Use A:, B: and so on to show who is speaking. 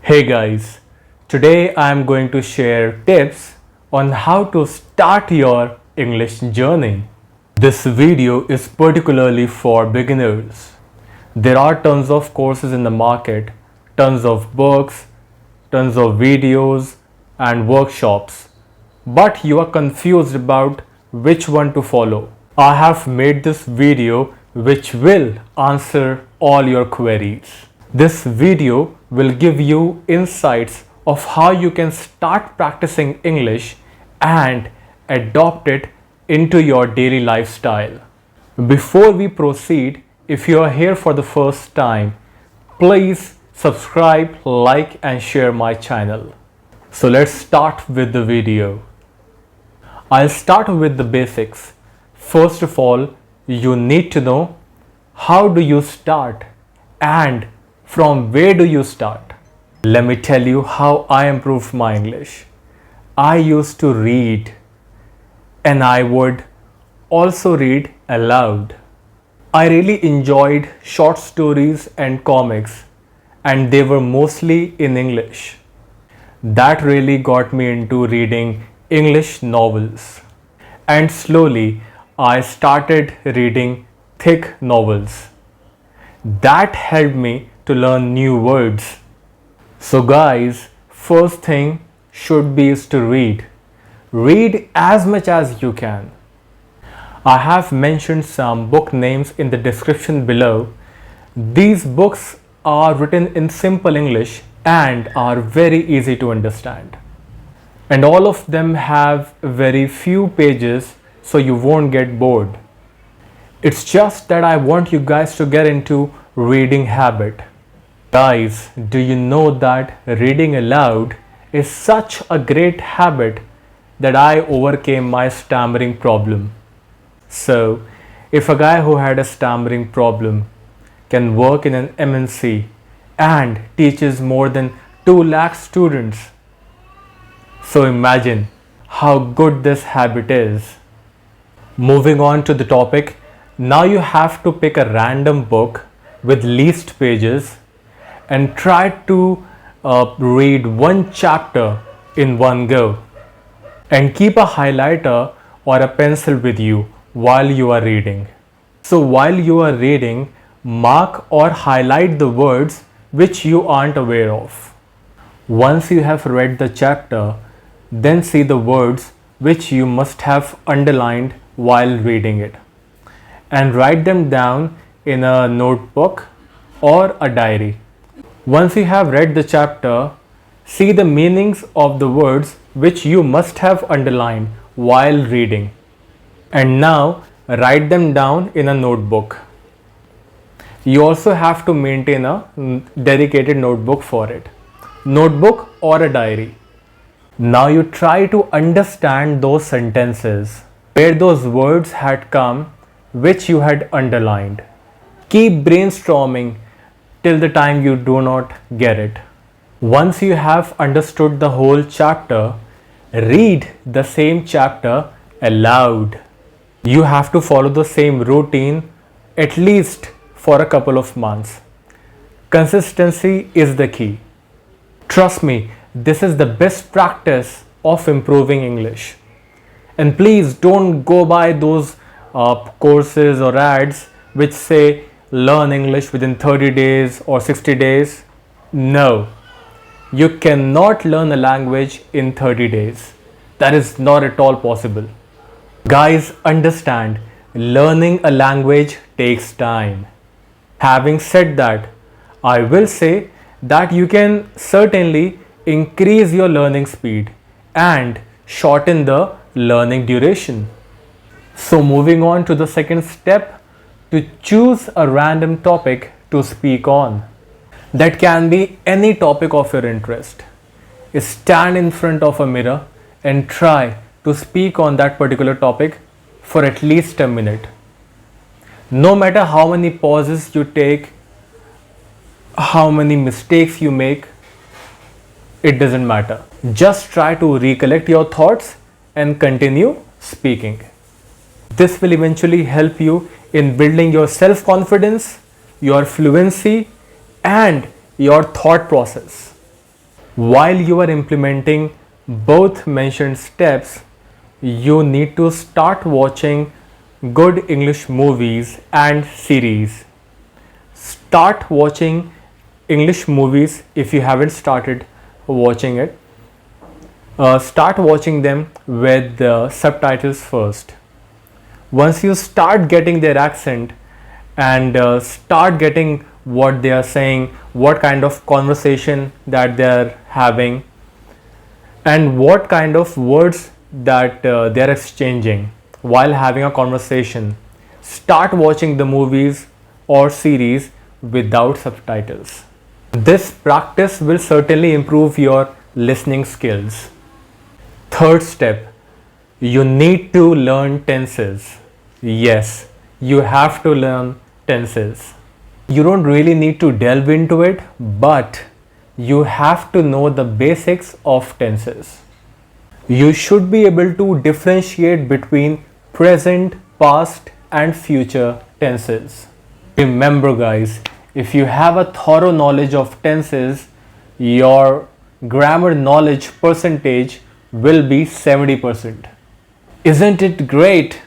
A: Hey guys, today I am going to share tips on how to start your English journey. This video is particularly for beginners. There are tons of courses in the market, tons of books, tons of videos and workshops, but you are confused about which one to follow. I have made this video which will answer all your queries. This video will give you insights of how you can start practicing English and adopt it into your daily lifestyle. Before we proceed, if you are here for the first time, please subscribe, like and share my channel. So let's start with the video. I'll start with the basics. First of all, you need to know how do you start and from where do you start? Let me tell you how I improved my English. I used to read and I would also read aloud. I really enjoyed short stories and comics, and they were mostly in English. That really got me into reading English novels. And slowly I started reading thick novels. That helped me to learn new words. So guys, first thing should be is to read. Read as much as you can. I have mentioned some book names in the description below. These books are written in simple English and are very easy to understand. And all of them have very few pages, so you won't get bored. It's just that I want you guys to get into reading habit. Guys, do you know that reading aloud is such a great habit that I overcame my stammering problem. So, if a guy who had a stammering problem can work in an MNC and teaches more than 2 lakh students, so imagine how good this habit is. Moving on to the topic, now you have to pick a random book with least pages and try to read one chapter in one go. And keep a highlighter or a pencil with you while you are reading. So while you are reading, mark or highlight the words which you aren't aware of. Once you have read the chapter, then see the words which you must have underlined while reading it, and write them down in a notebook or a diary. Once you have read the chapter, see the meanings of the words which you must have underlined while reading, and now write them down in a notebook. You also have to maintain a dedicated notebook for it, notebook or a diary. Now you try to understand those sentences where those words had come which you had underlined. Keep brainstorming till the time you do not get it. Once you have understood the whole chapter, read the same chapter aloud. You have to follow the same routine at least for a couple of months. Consistency is the key. Trust me, this is the best practice of improving English. And please don't go by those courses or ads which say learn English within 30 days or 60 days. No, you cannot learn a language in 30 days. That is not at all possible. Guys, understand, learning a language takes time. Having said that, I will say that you can certainly increase your learning speed and shorten the learning duration. So moving on to the second step, to choose a random topic to speak on. That can be any topic of your interest. Stand in front of a mirror and try to speak on that particular topic for at least a minute. No matter how many pauses you take, how many mistakes you make, it doesn't matter. Just try to recollect your thoughts and continue speaking. This will eventually help you in building your self-confidence, your fluency, and your thought process. While you are implementing both mentioned steps, you need to start watching good English movies and series. Start watching English movies if you haven't started watching it. Start watching them with the subtitles first. Once you start getting their accent and start getting what they are saying, what kind of conversation that they are having, and what kind of words that they are exchanging while having a conversation, start watching the movies or series without subtitles. This practice will certainly improve your listening skills. Third step, you need to learn tenses. Yes, you have to learn tenses. You don't really need to delve into it, but you have to know the basics of tenses. You should be able to differentiate between present, past, and future tenses. Remember, guys, if you have a thorough knowledge of tenses, your grammar knowledge percentage will be 70%. Isn't it great?